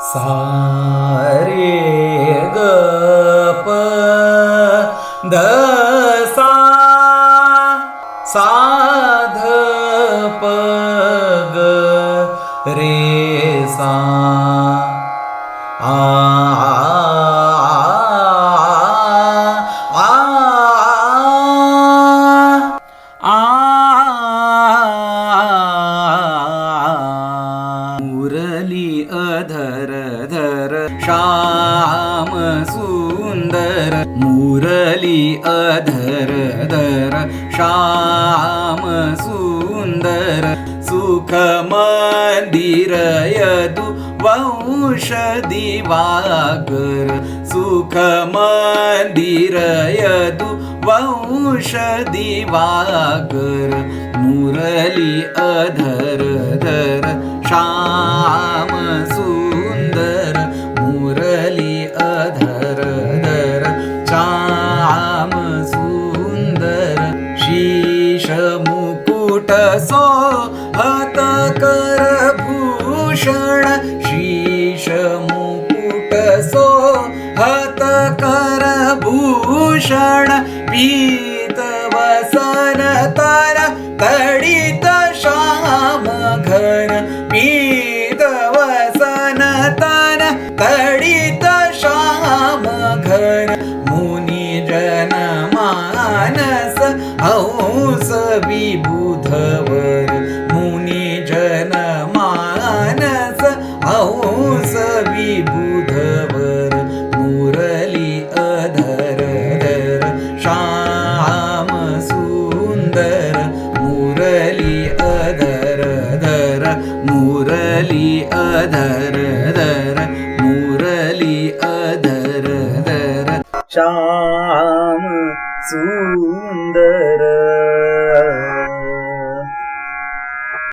सा रे ग प ध सा सा ध प ग रे सा आ मुरली अधर धर श्याम सुंदर मुरली अधर धर श्याम सुंदर सुख मंदिर यदु वंश दिवाकर सुख मंदिर यदु वंश दिवाकर मुरली अधर धर श्याम सुंदर मुरली अधर धर श्याम सुंदर शीश मुकुट सोहत कर भूषण शीश मुकुट सोहत कर भूषण पीत वसन तर तडित श्याम घन पीत वसन तर तडित श्याम घन मुनि जन मानस हंस विबुधवर मुनि जन मानस हंस विबुधवर मुरली अधर धर श्याम सुंदर मुरली अधर धर मुरली अधर धर मुरली अधर धर श्याम सुंदर।